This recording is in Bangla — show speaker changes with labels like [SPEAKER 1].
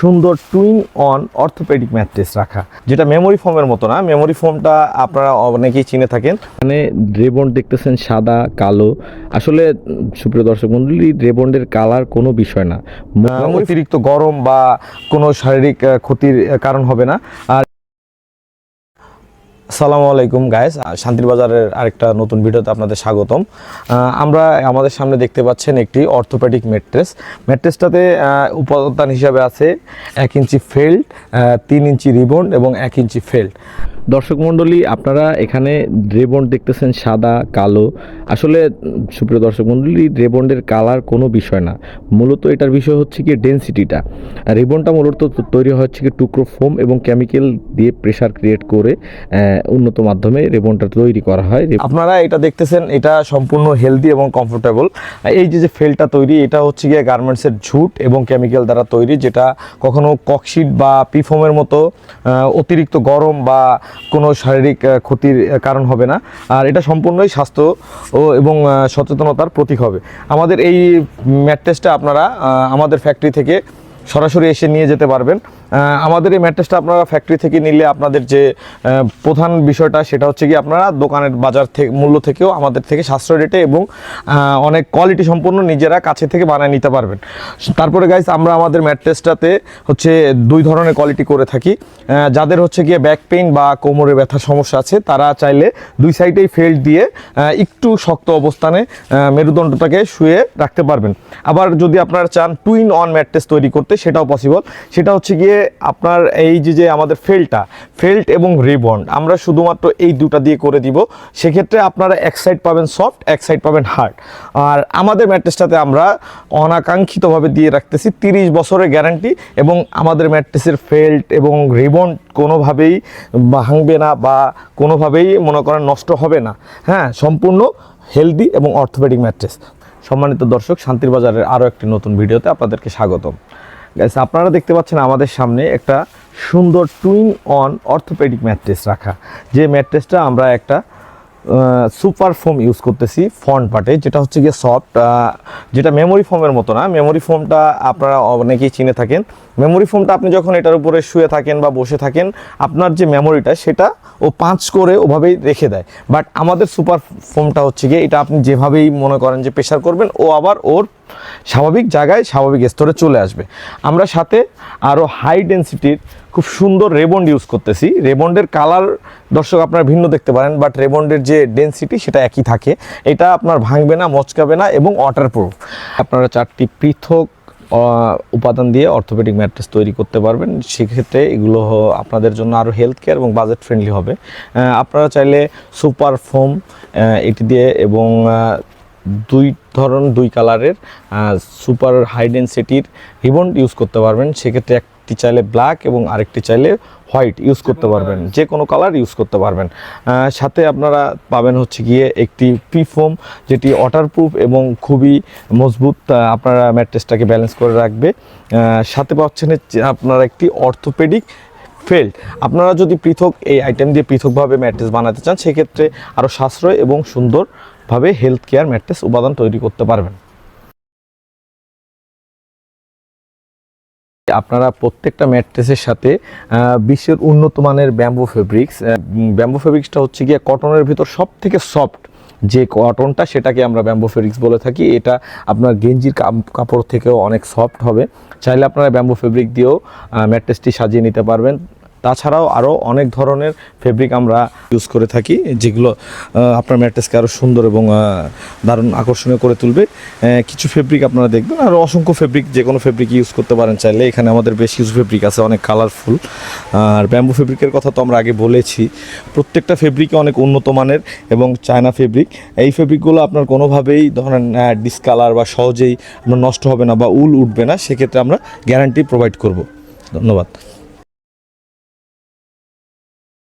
[SPEAKER 1] সুন্দর টুইন অন অর্থোপেডিক ম্যাট্রেস রাখা, যেটা মেমোরি ফোমের মতো না। মেমোরি ফোমটা আপনারা অনেকেই চিনে থাকেন। মানে রেবন্ড দেখতেছেন সাদা কালো, আসলে সুপ্রিয় দর্শক মণ্ডলী, রেবন্ডের কালার কোনো বিষয় না, অতিরিক্ত গরম বা কোনো শারীরিক ক্ষতির কারণ হবে না। আর আসসালামু আলাইকুম গাইস, শান্তির বাজারের আরেকটা নতুন ভিডিওতে আপনাদের স্বাগতম। আমরা আমাদের সামনে দেখতে পাচ্ছেন একটি অর্থোপেডিক ম্যাট্রেসটাতে উপাদান হিসাবে আছে 1 ইঞ্চি ফেল্ড, 3 ইঞ্চি রিবন্ড এবং 1 ইঞ্চি ফেল্ড। দর্শক মণ্ডলী, আপনারা এখানে রেবন্ড দেখতেছেন সাদা কালো, আসলে সুপ্রিয় দর্শক মণ্ডলী, রেবন্ডের কালার কোনো বিষয় না, মূলত এটার বিষয় হচ্ছে কি ডেনসিটিটা। রিবনটা মূলত তৈরি হচ্ছে কি টুকরো ফোম এবং কেমিক্যাল দিয়ে প্রেসার ক্রিয়েট করে উন্নত মাধ্যমে রেবনটা তৈরি করা হয়। আপনারা এটা দেখতেছেন, এটা সম্পূর্ণ হেলদি এবং কমফোর্টেবল। এই যে ফেলটা তৈরি, এটা হচ্ছে গিয়ে গার্মেন্টসের ঝুট এবং কেমিক্যাল দ্বারা তৈরি, যেটা কখনো ককশিট বা পিফোমের মতো অতিরিক্ত গরম বা কোনো শারীরিক ক্ষতির কারণ হবে না। আর এটা সম্পূর্ণই স্বাস্থ্য এবং সচেতনতার প্রতীক হবে। আমাদের এই ম্যাট্রেসটা আপনারা আমাদের ফ্যাক্টরি থেকে সরাসরি এসে নিয়ে যেতে পারবেন। আমাদের এই ম্যাট্রেসটা আপনারা ফ্যাক্টরি থেকে নিলে আপনাদের যে প্রধান বিষয়টা সেটা হচ্ছে কি, আপনারা দোকানের বাজার থেকে মূল্য থেকেও আমাদের থেকে সাশ্রয় রেটে এবং অনেক কোয়ালিটি সম্পন্ন নিজেরা কাছে থেকে বানিয়ে নিতে পারবেন। তারপরে গাইস, আমরা আমাদের ম্যাট্রেসটাতে হচ্ছে 2 ধরনের কোয়ালিটি করে থাকি। যাদের হচ্ছে গিয়ে ব্যাক পেইন বা কোমরে ব্যথার সমস্যা আছে, তারা চাইলে 2 সাইডেই ফেল্ড দিয়ে একটু শক্ত অবস্থানে মেরুদণ্ডটাকে শুয়ে রাখতে পারবেন। আবার যদি আপনারা চান টুইন অন ম্যাট্রেস তৈরি করতে, সেটাও পসিবল। সেটা হচ্ছে গিয়ে আপনার এই যে আমাদের ফেল্ট এবং রিবন্ড আমরা শুধুমাত্র এই দুটা দিয়ে করে দিব। সেক্ষেত্রে আপনারা এক সাইড পাবেন সফট, এক সাইড পাবেন হার্ড। আর আমাদের ম্যাট্রেসটাতে আমরা অনাকাঙ্ক্ষিতভাবে দিয়ে রাখতেছি 30 বছরের গ্যারান্টি, এবং আমাদের ম্যাট্রেসের ফেল্ট এবং রিবন্ড কোনোভাবেই ভাঙবে না বা কোনোভাবেই মনে করেন নষ্ট হবে না। হ্যাঁ, সম্পূর্ণ হেলদি এবং অর্থোপেডিক ম্যাট্রেস। সম্মানিত দর্শক, শান্তির বাজারের আরও একটি নতুন ভিডিওতে আপনাদেরকে স্বাগতম। গাইস, আপনারা দেখতে পাচ্ছেন আমাদের সামনে একটা সুন্দর টুইন অন অর্থোপেডিক ম্যাট্রেস রাখা, যে ম্যাট্রেসটা আমরা একটা সুপার ফোম ইউজ করতেছি ফ্রন্ট পার্টে, যেটা হচ্ছে গিয়ে সফট, যেটা মেমোরি ফোমের মতো না। মেমোরি ফোমটা আপনারা অনেকেই চিনে থাকেন। মেমোরি ফোমটা আপনি যখন এটার উপরে শুয়ে থাকেন বা বসে থাকেন, আপনার যে মেমোরিটা সেটা ও পাঁচ করে ওভাবেই রেখে দেয়। বাট আমাদের সুপার ফোমটা হচ্ছে গিয়ে, এটা আপনি যেভাবেই মনে করেন যে প্রেশার করবেন, ও আবার ওর স্বাভাবিক জায়গায় স্বাভাবিক স্তরে চলে আসবে। আমরা সাথে আরও হাই ডেন্সিটির খুব সুন্দর রেবন্ড ইউজ করতেছি। রেবন্ডের কালার দর্শক আপনারা ভিন্ন দেখতে পারেন, বাট রেবন্ডের যে ডেন্সিটি সেটা একই থাকে। এটা আপনার ভাঙবে না, মচকাবে না এবং ওয়াটারপ্রুফ। আপনারা 4টি পৃথক উপাদান দিয়ে অর্থোপেডিক ম্যাট্রেস তৈরি করতে পারবেন। সেক্ষেত্রে এগুলো আপনাদের জন্য আরও হেলথ কেয়ার এবং বাজেট ফ্রেন্ডলি হবে। আপনারা চাইলে সুপার ফোম এটি দিয়ে এবং 2 কালারের সুপার হাই ডেন্সিটির রিবন্ড ইউজ করতে পারবেন। সেক্ষেত্রে একটি চাইলে ব্ল্যাক এবং আরেকটি চাইলে হোয়াইট ইউজ করতে পারবেন, যে কোনো কালার ইউজ করতে পারবেন। সাথে আপনারা পাবেন হচ্ছে গিয়ে একটি পিফোম, যেটি ওয়াটারপ্রুফ এবং খুবই মজবুত, আপনারা ম্যাট্রেসটাকে ব্যালেন্স করে রাখবে। সাথে পাচ্ছেন আপনারা একটি অর্থোপেডিক ফেল্ট। আপনারা যদি পৃথক এই আইটেম দিয়ে পৃথকভাবে ম্যাট্রেস বানাতে চান, সেক্ষেত্রে আরও সাশ্রয় এবং সুন্দরভাবে হেলথ কেয়ার ম্যাট্রেস উপাদান তৈরি করতে পারবেন। আপনারা প্রত্যেকটা ম্যাট্রেসের সাথে বিশ্বের উন্নত মানের ব্যাম্বো ফেব্রিক্সটা হচ্ছে গিয়ে কটনের ভিতর সব থেকে সফট যে কটনটা, সেটাকে আমরা ব্যাম্বো ফেব্রিক্স বলে থাকি। এটা আপনার গেঞ্জির কাপড় থেকেও অনেক সফট হবে। চাইলে আপনারা ব্যাম্বো ফেব্রিক দিয়েও ম্যাট্রেসটি সাজিয়ে নিতে পারবেন। তাছাড়াও আরও অনেক ধরনের ফেব্রিক আমরা ইউজ করে থাকি, যেগুলো আপনার ম্যাট্রেসকে আরও সুন্দর এবং দারুণ আকর্ষণীয় করে তুলবে। কিছু ফেব্রিক আপনারা দেখবেন, আরও অসংখ্য ফেব্রিক, যে কোনো ফেব্রিক ইউজ করতে পারেন চাইলে। এখানে আমাদের বেশ কিছু ফেব্রিক আছে, অনেক কালারফুল। আর ব্যাম্বু ফেব্রিকের কথা তো আমরা আগে বলেছি। প্রত্যেকটা ফেব্রিকে অনেক উন্নত মানের এবং চায়না ফেব্রিক। এই ফেব্রিকগুলো আপনার কোনোভাবেই ধরেন ডিসকালার বা সহজেই আপনার নষ্ট হবে না বা উল উঠবে না। সেক্ষেত্রে আমরা গ্যারান্টি প্রোভাইড করব। ধন্যবাদ।